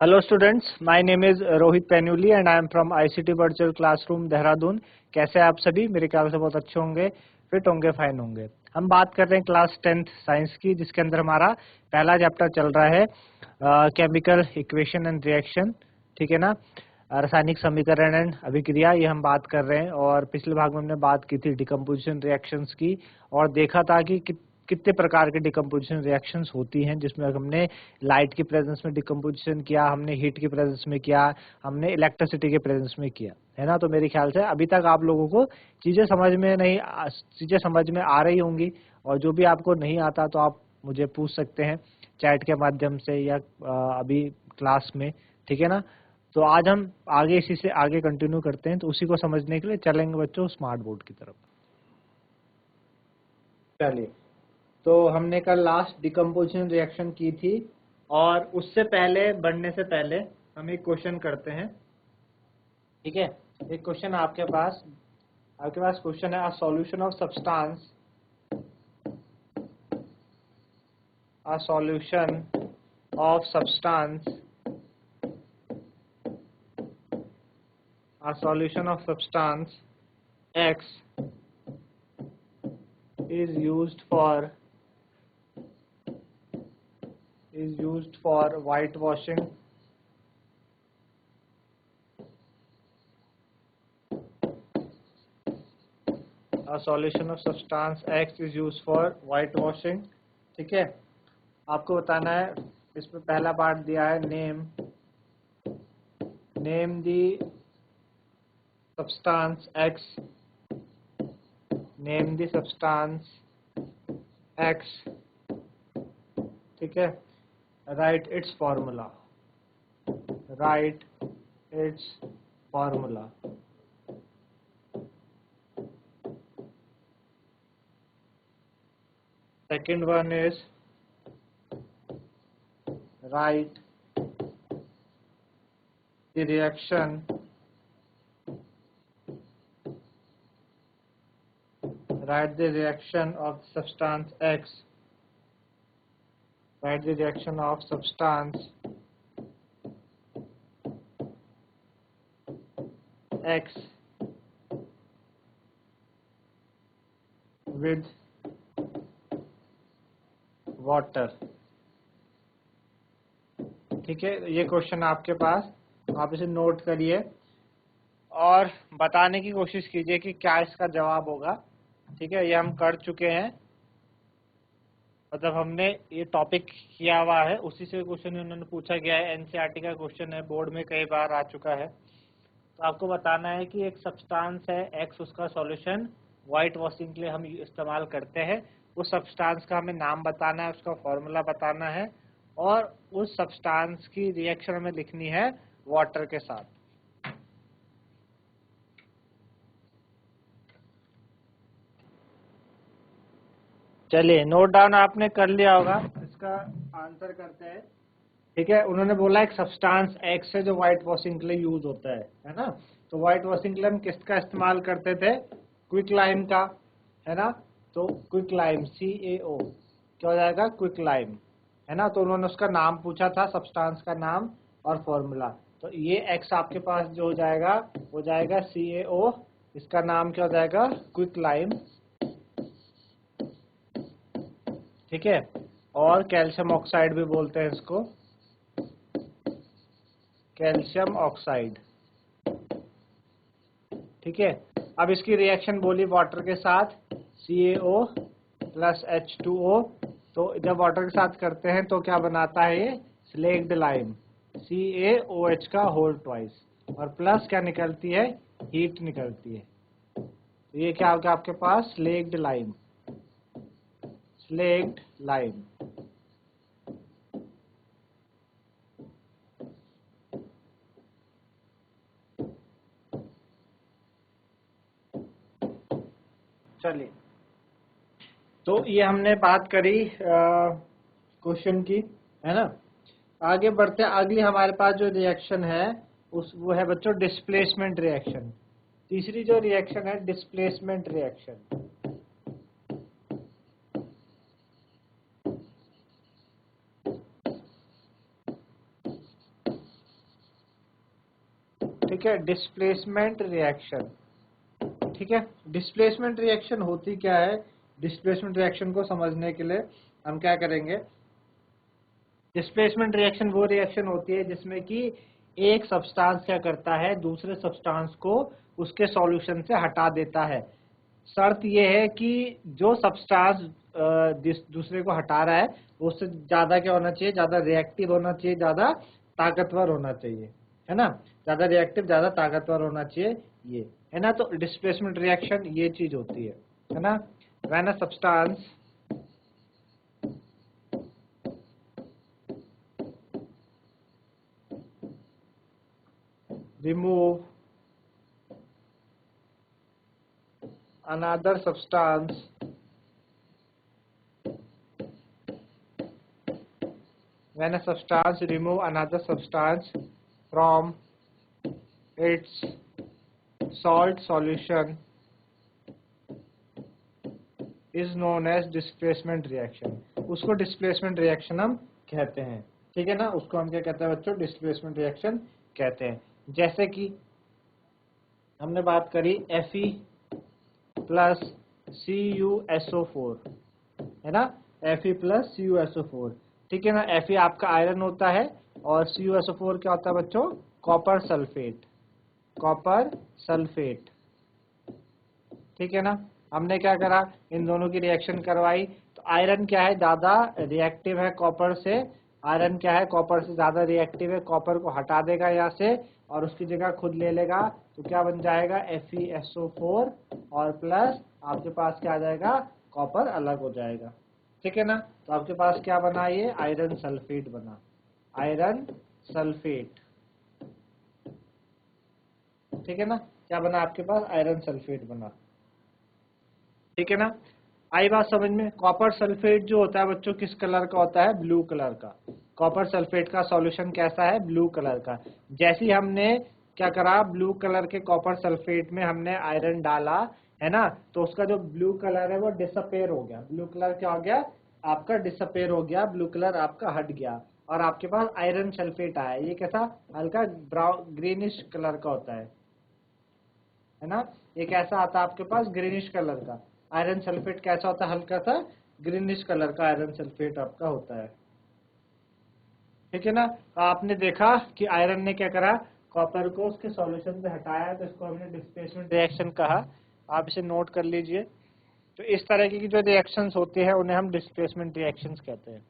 Hello students, my name is Rohit Penyuli and I am from ICT virtual classroom Dehradun. कैसे हैं आप सभी? मेरे ख्याल से बहुत अच्छे होंगे, फिट होंगे, फाइन होंगे। हम बात कर रहे हैं क्लास 10th साइंस की, जिसके अंदर हमारा पहला चैप्टर चल रहा है केमिकल इक्वेशन एंड रिएक्शन। ठीक है ना, रासायनिक समीकरण एंड अभिक्रिया, ये हम बात कर रहे हैं। और पिछले भाग में हमने बात की थी डिकम्पोजिशन रिएक्शंस की और देखा था कि कितने प्रकार के डिकम्पोजिशन रिएक्शंस होती हैं, जिसमें हमने लाइट की प्रेजेंस में डिकम्पोजिशन किया, हमने हीट की प्रेजेंस में किया, हमने इलेक्ट्रिसिटी के प्रेजेंस में किया, है ना। तो मेरे ख्याल से अभी तक आप लोगों को चीजें समझ में आ रही होंगी। और जो भी आपको नहीं आता तो आप मुझे पूछ सकते हैं चैट के माध्यम से या अभी क्लास में। ठीक है ना। तो आज हम आगे इसी से आगे कंटिन्यू करते हैं, तो उसी को समझने के लिए चलेंगे बच्चों स्मार्ट बोर्ड की तरफ। चलिए, तो हमने कल लास्ट डिकम्पोजिशन रिएक्शन की थी और उससे पहले बढ़ने से पहले हम एक क्वेश्चन करते हैं। ठीक है, एक क्वेश्चन आपके पास क्वेश्चन है, solution of substance, solution of substance X is used for whitewashing. A solution of substance X is used for whitewashing. ठीक है, आपको बताना है, इसमें पहला पार्ट दिया है name the substance X, name the substance X। ठीक है, write its formula, second one is write the reaction of substance X, write the reaction of substance X with water। ठीक है, ये क्वेश्चन आपके पास, आप इसे नोट करिए और बताने की कोशिश कीजिए कि क्या इसका जवाब होगा। ठीक है, ये हम कर चुके हैं, मतलब हमने ये टॉपिक किया हुआ है, उसी से क्वेश्चन उन्होंने पूछा गया है। एनसीईआरटी का क्वेश्चन है, बोर्ड में कई बार आ चुका है। तो आपको बताना है कि एक सब्सटेंस है एक्स, उसका सॉल्यूशन व्हाइट वॉशिंग के लिए हम इस्तेमाल करते हैं। उस सब्सटेंस का हमें नाम बताना है, उसका फॉर्मूला बताना है और उस सब्सटेंस की रिएक्शन हमें लिखनी है वाटर के साथ। चलिए, नोट डाउन आपने कर लिया होगा, इसका आंसर करते हैं। ठीक है, उन्होंने बोला एक सब्सटेंस एक्स है जो व्हाइट वॉशिंग के लिए यूज होता है ना। तो व्हाइट वॉशिंग के लिए हम किसका इस्तेमाल करते थे? क्विक लाइम का, है ना। तो क्विक लाइम CaO क्या हो जाएगा? क्विक लाइम, है ना। तो उन्होंने उसका नाम पूछा था, सब्सटेंस का नाम और फॉर्मूला। तो ये एक्स आपके पास जो हो जाएगा वो जाएगा CaO, इसका नाम क्या हो जाएगा? Quick lime. ठीक है, और कैल्शियम ऑक्साइड भी बोलते हैं इसको, कैल्शियम ऑक्साइड। ठीक है, अब इसकी रिएक्शन बोली वाटर के साथ, CaO प्लस H2O। तो जब वाटर के साथ करते हैं तो क्या बनाता है ये? स्लेक्ड लाइम, CaOH का होल ट्वाइस, और प्लस क्या निकलती है? हीट निकलती है। तो ये क्या होगा आपके पास? Slaked lime. चलिए, तो ये हमने बात करी क्वेश्चन की, है ना। आगे बढ़ते हैं, अगली हमारे पास जो रिएक्शन है वो है बच्चों डिस्प्लेसमेंट रिएक्शन। तीसरी जो रिएक्शन है डिस्प्लेसमेंट रिएक्शन। ठीक है, डिस्प्लेसमेंट रिएक्शन। ठीक है, डिस्प्लेसमेंट रिएक्शन होती क्या है, डिस्प्लेसमेंट रिएक्शन को समझने के लिए हम क्या करेंगे, डिस्प्लेसमेंट रिएक्शन वो रिएक्शन होती है जिसमें कि एक सब्सटेंस क्या करता है, दूसरे सब्सटेंस को उसके सॉल्यूशन से हटा देता है। शर्त यह है कि जो सब्सटेंस दूसरे को हटा रहा है वो उससे ज्यादा क्या होना चाहिए, ज्यादा रिएक्टिव होना चाहिए, ज्यादा ताकतवर होना चाहिए, है ना, ज्यादा रिएक्टिव, ज्यादा ताकतवर होना चाहिए, ये है ना। तो डिस्प्लेसमेंट रिएक्शन ये चीज होती है ना। When a substance remove another substance when a substance remove another substance from its salt solution is known as displacement reaction। उसको displacement reaction हम कहते हैं, ठीक है ना, उसको हम क्या कहते हैं बच्चों, displacement reaction कहते हैं। जैसे कि हमने बात करी Fe प्लस CuSO4, है ना, Fe प्लस CuSO4, ठीक है ना। Fe आपका आयरन होता है और CuSO4 क्या होता है बच्चों, कॉपर सल्फेट, कॉपर सल्फेट, ठीक है ना। हमने क्या करा, इन दोनों की रिएक्शन करवाई, तो आयरन क्या है, ज्यादा रिएक्टिव है कॉपर से, आयरन क्या है, कॉपर से ज्यादा रिएक्टिव है, कॉपर को हटा देगा यहाँ से और उसकी जगह खुद ले लेगा, तो क्या बन जाएगा FeSO4 और प्लस आपके पास क्या आ जाएगा, कॉपर अलग हो जाएगा, ठीक है ना। तो आपके पास क्या बना, ये आयरन सल्फेट बना, आयरन सल्फेट, ठीक है ना, क्या बना आपके पास, आयरन सल्फेट बना, ठीक है ना। आई बात समझ में। कॉपर सल्फेट जो होता है बच्चों किस कलर का होता है, ब्लू कलर का। कॉपर सल्फेट का सॉल्यूशन कैसा है, ब्लू कलर का। जैसे ही हमने क्या करा, ब्लू कलर के कॉपर सल्फेट में हमने आयरन डाला, है ना, तो उसका जो ब्लू कलर है वो डिसअपेयर हो गया, ब्लू कलर क्या हो गया आपका, डिसअपेयर हो गया, ब्लू कलर आपका हट गया और आपके पास आयरन सल्फेट आया। ये कैसा, हल्का ब्राउन ग्रीनिश कलर का होता है ना, ये कैसा आता है आपके पास, ग्रीनिश कलर का। आयरन सल्फेट कैसा होता है, हल्का सा ग्रीनिश कलर का आयरन सल्फेट आपका होता है, ठीक है ना। तो आपने देखा कि आयरन ने क्या करा, कॉपर को उसके सॉल्यूशन से हटाया, तो इसको हमने डिस्प्लेसमेंट रिएक्शन कहा। आप इसे नोट कर लीजिए। तो इस तरह की जो रिएक्शंस होती है उन्हें हम डिस्प्लेसमेंट रिएक्शंस कहते हैं।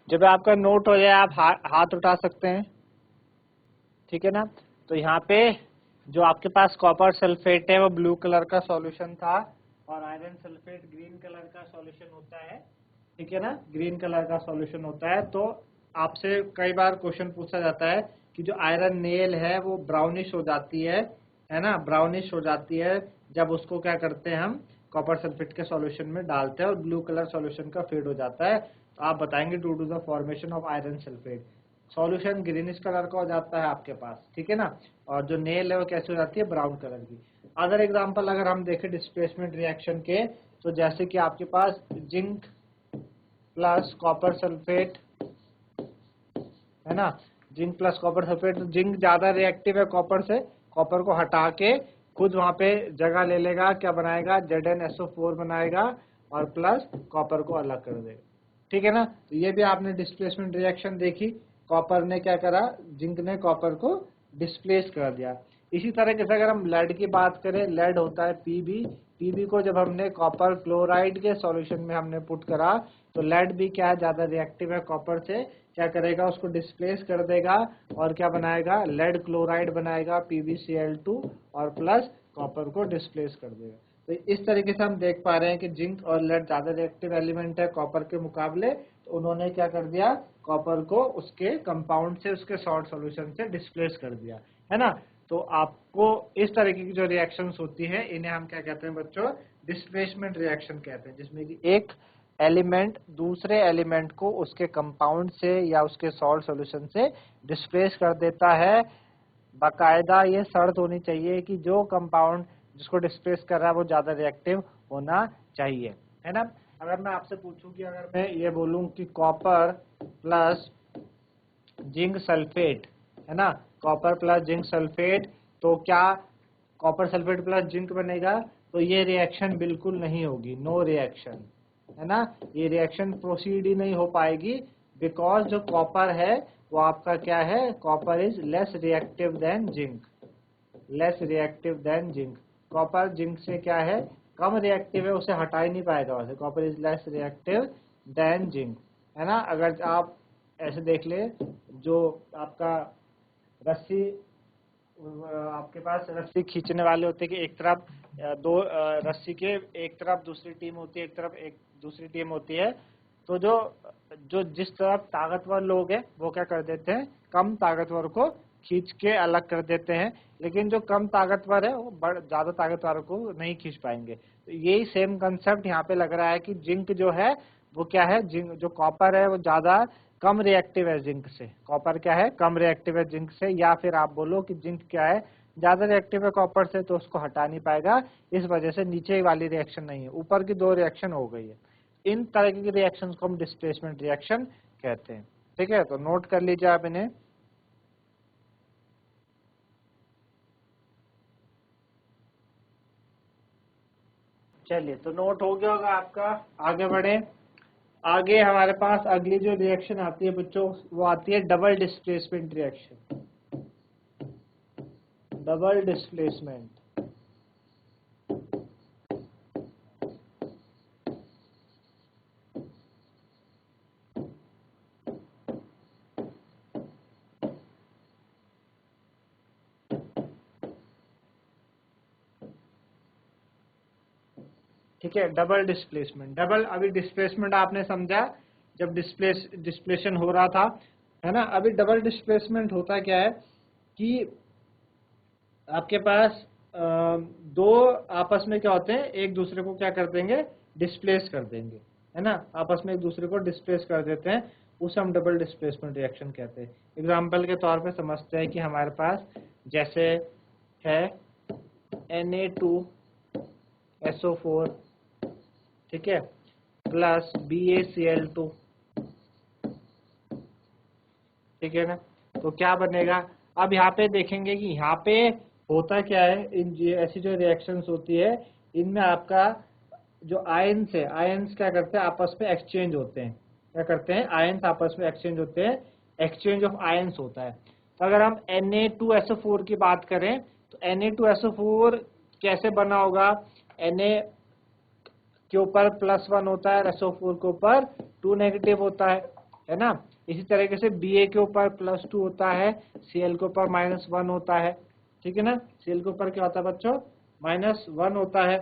जब आपका नोट हो जाए आप हाथ उठा सकते हैं, ठीक है ना। तो यहाँ पे जो आपके पास कॉपर सल्फेट है वो ब्लू कलर का सॉल्यूशन था और आयरन सल्फेट ग्रीन कलर का सॉल्यूशन होता है, ठीक है ना, ग्रीन कलर का सॉल्यूशन होता है। तो आपसे कई बार क्वेश्चन पूछा जाता है कि जो आयरन नेल है वो ब्राउनिश हो जाती है ना, ब्राउनिश हो जाती है जब उसको क्या करते हैं हम कॉपर सल्फेट के सॉल्यूशन में डालते हैं और ब्लू कलर सॉल्यूशन का फेड हो जाता है। तो आप बताएंगे due to the formation of iron sulphate solution greenish colour का हो जाता है आपके पास, ठीक है ना, और जो नेल है वो कैसे हो जाती है, ब्राउन कलर की। अदर एग्जांपल अगर हम देखें डिस्प्लेसमेंट रिएक्शन के, तो जैसे कि आपके पास जिंक प्लस कॉपर सल्फेट, है ना, जिंक प्लस कॉपर सल्फेट, तो जिंक ज्यादा रिएक्टिव है कॉपर से, कॉपर को हटा के खुद वहां पे जगह ले लेगा, क्या बनाएगा, ZnSO4 बनाएगा और प्लस कॉपर को अलग कर देगा, ठीक है ना। तो ये भी आपने डिस्प्लेसमेंट रिएक्शन देखी, कॉपर ने क्या करा, जिंक ने कॉपर को डिस्प्लेस कर दिया। इसी तरीके से अगर हम लेड की बात करें, लेड होता है पीबी को जब हमने कॉपर क्लोराइड के सॉल्यूशन में हमने पुट करा, तो लेड भी क्या है, ज्यादा रिएक्टिव है कॉपर से, क्या करेगा, उसको डिस्प्लेस कर देगा और क्या बनाएगा, लेड क्लोराइड बनाएगा PbCl2 और प्लस कॉपर को डिस्प्लेस कर देगा। तो इस तरीके से हम देख पा रहे हैं कि जिंक और लेड ज्यादा रिएक्टिव एलिमेंट है कॉपर के मुकाबले, तो उन्होंने क्या कर दिया, कॉपर को उसके कंपाउंड से, उसके सॉल्ट सॉल्यूशन से डिस्प्लेस कर दिया, है ना। तो आपको इस तरीके की जो रिएक्शंस होती है इन्हें हम क्या कहते हैं बच्चों, डिस्प्लेसमेंट रिएक्शन कहते हैं, जिसमें कि एक एलिमेंट दूसरे एलिमेंट को उसके कंपाउंड से या उसके सॉल्ट सॉल्यूशन से डिस्प्लेस कर देता है। बाकायदा ये शर्त होनी चाहिए कि जो कंपाउंड जिसको डिस्प्लेस कर रहा है वो ज्यादा रिएक्टिव होना चाहिए, है ना। अगर मैं आपसे पूछूं कि अगर मैं ये बोलूं कि कॉपर प्लस जिंक सल्फेट है ना, कॉपर प्लस जिंक सल्फेट, तो क्या कॉपर सल्फेट प्लस जिंक बनेगा? तो ये रिएक्शन बिल्कुल नहीं होगी, नो रिएक्शन, है ना, ये रिएक्शन प्रोसीड ही नहीं हो पाएगी, बिकॉज जो कॉपर है वो आपका क्या है, copper is less reactive than zinc, less reactive than zinc. Copper zinc से क्या है, कम रिएक्टिव है, उसे हटा ही नहीं पाएगा वैसे, copper is less reactive than zinc, है ना। अगर आप ऐसे देख ले, जो आपका रस्सी, आपके पास रस्सी खींचने वाले होते हैं कि एक तरफ दो रस्सी के एक तरफ दूसरी टीम होती है, एक तरफ एक दूसरी टीम होती है, तो जो जो जिस तरफ ताकतवर लोग हैं वो क्या कर देते हैं, कम ताकतवर को खींच के अलग कर देते हैं, लेकिन जो कम ताकतवर है वो ज्यादा ताकतवर को नहीं खींच पाएंगे। तो यही सेम कंसेप्ट यहाँ पे लग रहा है कि जिंक जो है वो क्या है, जिंक जो कॉपर है वो ज्यादा कम रिएक्टिव है जिंक से, कॉपर क्या है, कम रिएक्टिव है जिंक से, या फिर आप बोलो कि जिंक क्या है, ज्यादा रिएक्टिव है कॉपर से, तो उसको हटा नहीं पाएगा, इस वजह से नीचे वाली रिएक्शन नहीं है, ऊपर की दो रिएक्शन हो गई है। इन तरह की रिएक्शंस को हम डिस्प्लेसमेंट रिएक्शन कहते हैं। ठीक है, तो नोट कर लीजिए आप इन्हें। चलिए, तो नोट हो गया होगा आपका। आगे बढ़े, आगे हमारे पास अगली जो रिएक्शन आती है बच्चों, वो आती है double displacement reaction, double displacement. ठीक है, डबल डिस्प्लेसमेंट, डबल, अभी डिस्प्लेसमेंट आपने समझा जब डिस्प्लेशन हो रहा था, है ना। अभी डबल डिस्प्लेसमेंट होता क्या है कि आपके पास दो आपस में क्या होते हैं, एक दूसरे को क्या कर देंगे, डिस्प्लेस कर देंगे, है ना, आपस में एक दूसरे को डिस्प्लेस कर देते हैं, उसे हम डबल डिस्प्लेसमेंट रिएक्शन कहते हैं। एग्जाम्पल के तौर पे समझते हैं कि हमारे पास जैसे है Na2SO4, ठीक है, प्लस BaCl2, ठीक है ना। तो क्या बनेगा, अब यहाँ पे देखेंगे कि यहाँ पे होता क्या है, इन ऐसी जो रिएक्शंस होती है इनमें आपका जो आयंस है, आयंस क्या करते हैं, आपस में एक्सचेंज होते हैं, क्या करते हैं, आयंस आपस में एक्सचेंज होते हैं, एक्सचेंज ऑफ आयंस होता है। तो अगर हम Na2SO4 की बात करें तो Na2SO4 कैसे बना होगा, Na के ऊपर +1 होता है, SO4 के ऊपर 2 नेगेटिव होता है ना। इसी तरीके से Ba के ऊपर +2 होता है, Cl के ऊपर -1 होता है, ठीक है ना। Cl के ऊपर क्या होता है बच्चों, -1 होता है।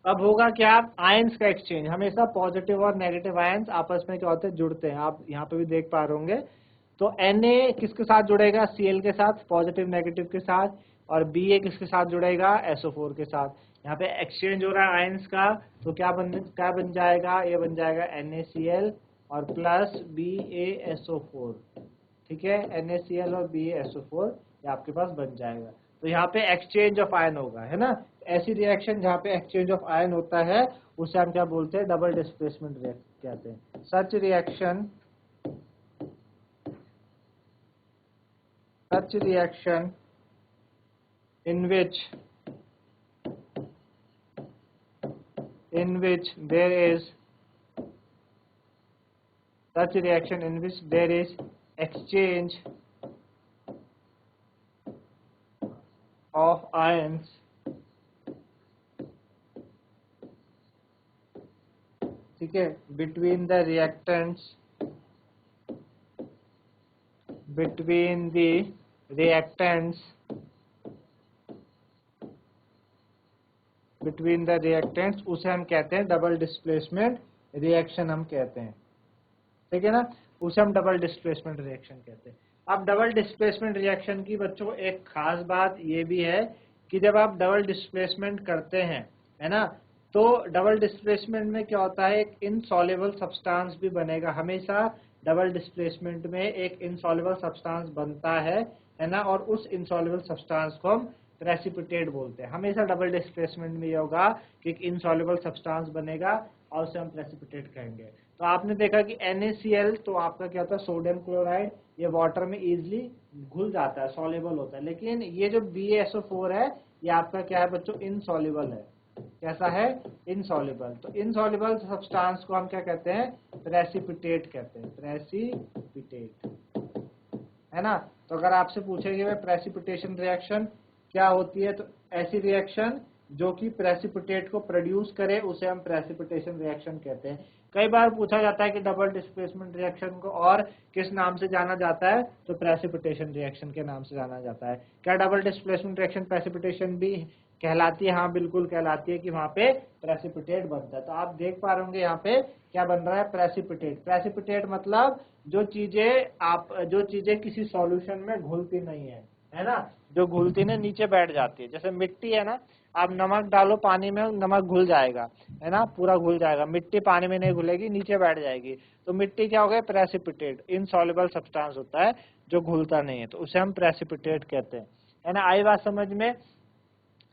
अब होगा क्या, आयंस का एक्सचेंज, हमेशा पॉजिटिव और नेगेटिव आयंस आपस में क्या होते हैं, जुड़ते हैं, आप यहाँ पे भी देख पा रहे होंगे। तो Na किसके साथ जुड़ेगा, Cl के साथ, पॉजिटिव नेगेटिव के साथ, और Ba किसके साथ जुड़ेगा, SO4 के साथ। यहाँ पे एक्सचेंज हो रहा है आयंस का, तो क्या बन जाएगा, ये बन जाएगा NaCl और प्लस BaSO4, ठीक है, NaCl और BaSO4 ये आपके पास बन जाएगा। तो यहाँ पे एक्सचेंज ऑफ आयन होगा, है ना। ऐसी रिएक्शन जहाँ पे एक्सचेंज ऑफ आयन होता है उसे हम क्या बोलते हैं, डबल डिस्प्लेसमेंट रिएक्शन कहते हैं। Such reaction in which there is such reaction in which there is exchange of ions ठीक है, between the reactants उसे हम कहते हैं डबल डिस्प्लेसमेंट रिएक्शन हम कहते हैं, ठीक है ना, उसे हम डबल डिस्प्लेसमेंट रिएक्शन कहते हैं। अब डबल डिस्प्लेसमेंट रिएक्शन की बच्चों एक खास बात ये भी है कि जब आप डबल डिस्प्लेसमेंट करते हैं, है ना, तो डबल डिस्प्लेसमेंट में क्या होता है, एक इनसॉल्युबल सब्सटेंस भी बनेगा, हमेशा डबल डिस्प्लेसमेंट में एक इनसॉल्युबल सब्सटेंस बनता है ना, और उस इनसॉल्युबल सब्सटेंस को हम प्रेसिपिटेट बोलते हैं। हमेशा डबल डिस्प्लेसमेंट में ये होगा कि एक इनसॉल्युबल सब्सटेंस बनेगा और उसे हम प्रेसिपिटेट कहेंगे। तो आपने देखा कि NaCl तो आपका क्या होता है, सोडियम क्लोराइड, ये वाटर में इजिली घुल जाता है, सॉल्युबल होता है, लेकिन ये जो BaSO4 है ये आपका क्या है बच्चों, इनसॉल्युबल है। कैसा है, इनसॉल्युबल। तो इनसॉल्युबल सब्सटेंस को हम क्या कहते हैं, प्रेसिपिटेट कहते हैं, प्रेसिपिटेट, है ना। तो अगर आपसे पूछेंगे भाई प्रेसिपिटेशन रिएक्शन क्या होती है, तो ऐसी रिएक्शन जो कि प्रेसिपिटेट को प्रोड्यूस करे उसे हम प्रेसिपिटेशन रिएक्शन कहते हैं। कई बार पूछा जाता है कि डबल डिस्प्लेसमेंट रिएक्शन को और किस नाम से जाना जाता है, तो प्रेसिपिटेशन रिएक्शन के नाम से जाना जाता है। क्या डबल डिस्प्लेसमेंट रिएक्शन प्रेसिपिटेशन भी कहलाती है? हाँ बिल्कुल कहलाती है, कि वहां पे प्रेसिपिटेट बनता है। तो आप देख पा रहे होंगे यहाँ पे क्या बन रहा है, प्रेसिपिटेट। प्रेसिपिटेट मतलब जो चीजें किसी सॉल्यूशन में घुलती नहीं है ना, जो घुलती नहीं नीचे बैठ जाती है। जैसे मिट्टी है ना, आप नमक डालो पानी में, नमक घुल जाएगा, है ना, पूरा घुल जाएगा। मिट्टी पानी में नहीं घुलेगी, नीचे बैठ जाएगी। तो मिट्टी क्या हो गया, प्रेसिपिटेट, इनसॉल्युबल सब्सटेंस होता है जो घुलता नहीं है, तो उसे हम प्रेसिपिटेट कहते हैं, है ना। आई बात समझ में।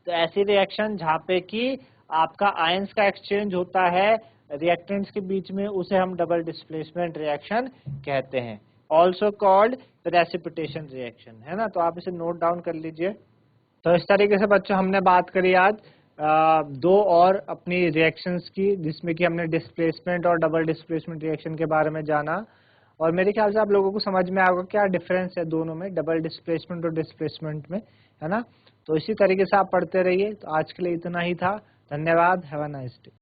तो ऐसी रिएक्शन जहाँ पे कि आपका आयंस का एक्सचेंज होता है रिएक्टेंट्स के बीच में, उसे हम डबल डिस्प्लेसमेंट रिएक्शन कहते हैं, ऑल्सो कॉल्ड प्रेसिपिटेशन रिएक्शन, है ना। तो आप इसे नोट डाउन कर लीजिए। तो इस तरीके से बच्चों हमने बात करी आज दो और अपनी रिएक्शंस की, जिसमें कि हमने डिस्प्लेसमेंट और डबल डिस्प्लेसमेंट रिएक्शन के बारे में जाना। और मेरे ख्याल से आप लोगों को समझ में आएगा क्या डिफरेंस है दोनों में, डबल डिस्प्लेसमेंट और डिस्प्लेसमेंट में, है ना। तो इसी तरीके से आप पढ़ते रहिए। तो आज के लिए इतना ही था, धन्यवाद, हैव अ नाइस डे।